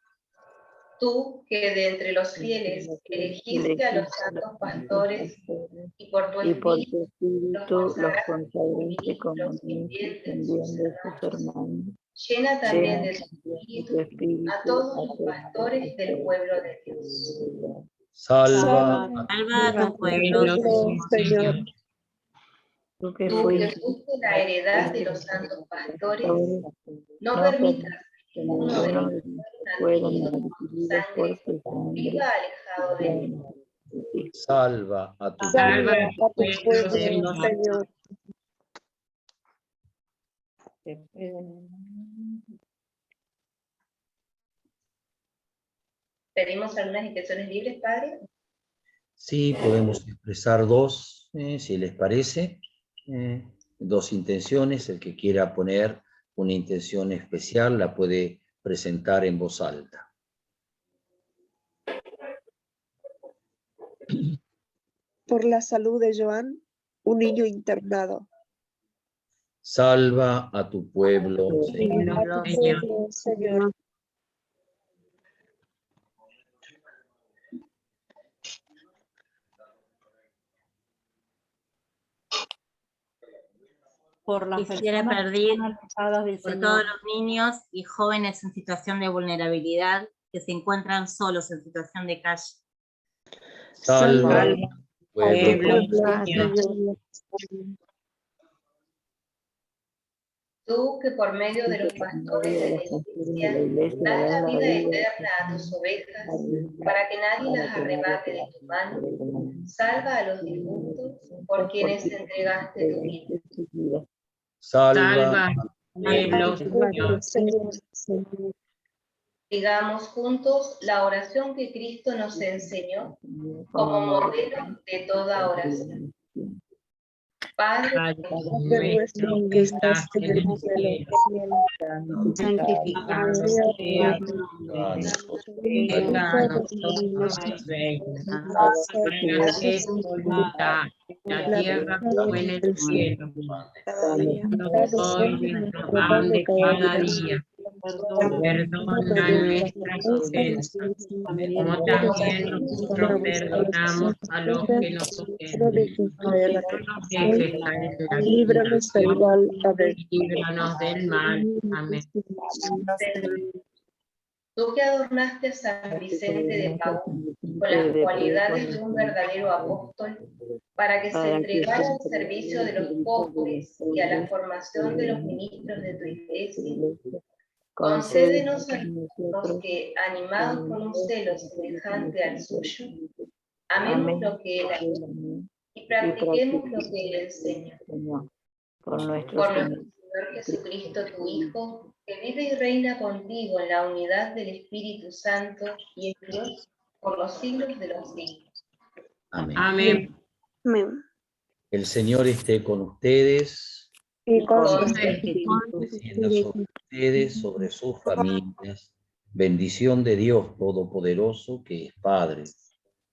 Tú, que de entre los fieles elegiste a los santos pastores y por tu espíritu los consagraste como ministros también de sus hermanos, llena también de tu espíritu a todos los pastores del pueblo de Dios. salva a tu pueblo, Señor. Tú que fuiste la heredad de los santos pastores, no permitas que ninguno de ellos fueron adquiridos por tu sangre, viva alejado de mí. salva a tu Salva a tu pueblo, Señor. ¿Pedimos algunas intenciones libres, Padre? Sí, podemos expresar dos, si les parece, dos intenciones. El que quiera poner una intención especial la puede presentar en voz alta. Por la salud de Joan, un niño internado. Salva a tu pueblo, Señor. A tu pueblo, Señor. por las personas por todos los niños y jóvenes en situación de vulnerabilidad que se encuentran solos en situación de calle. Salva, pueblo pueblo. Tú que por medio de los pastores de la iglesia das la vida eterna a tus ovejas para que nadie las arrebate de tu mano, salva a los difuntos por quienes entregaste tu vida. salva, pueblo Señor. Digamos juntos la oración que Cristo nos enseñó como modelo de toda oración. Padre nuestro que estás en el cielo, santificado sea tu nombre. Venga a nosotros el reino. Hágase tu voluntad, en la tierra como en el cielo. Danos hoy nuestro pan de cada día. Perdona nuestras ofensas, como también nosotros perdonamos a los que nos ofenden. No nos dejes caer en la Líbranos del mal. Amén. y líbranos del mal. Amén. tú que adornaste a San Vicente de Paúl con las cualidades de un verdadero apóstol, para que se entregara al servicio de los pobres y a la formación de los ministros de tu iglesia, concédenos a nosotros que, animados por un celo semejante al suyo, amemos lo que Él amó y practiquemos lo que Él enseña. Por nuestro Señor Jesucristo, tu Hijo, que vive y reina contigo en la unidad del Espíritu Santo y es Dios por los siglos de los siglos. Amén. Amén. Amén. El Señor esté con ustedes, Y con Con su espíritu. descienda sobre ustedes, sobre sus familias. Bendición de Dios Todopoderoso, que es Padre,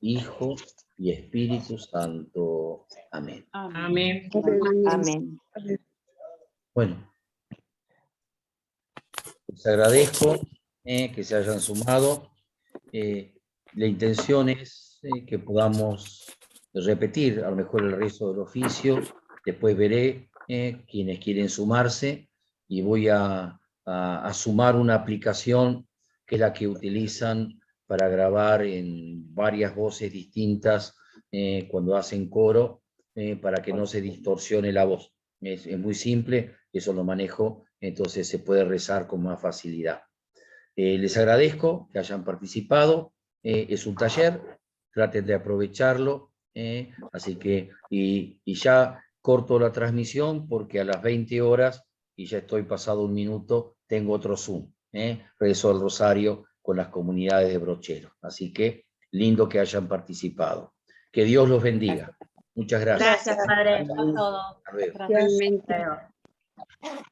Hijo y Espíritu Santo. Amén. Amén. Amén. Bueno, les agradezco que se hayan sumado. La intención es que podamos repetir a lo mejor el resto del oficio. Después veré quienes quieren sumarse y voy a sumar una aplicación que es la que utilizan para grabar en varias voces distintas cuando hacen coro, para que no se distorsione la voz. Es muy simple, eso lo manejo, entonces se puede rezar con más facilidad. Les agradezco que hayan participado, es un taller, traten de aprovecharlo, así que, y ya corto la transmisión porque a las 20 horas, y ya estoy pasado un minuto, tengo otro Zoom, rezo el rosario con las comunidades de Brochero, así que lindo que hayan participado. Que Dios los bendiga. Muchas gracias. Gracias, Padre, por todo. Hasta luego. Hasta luego.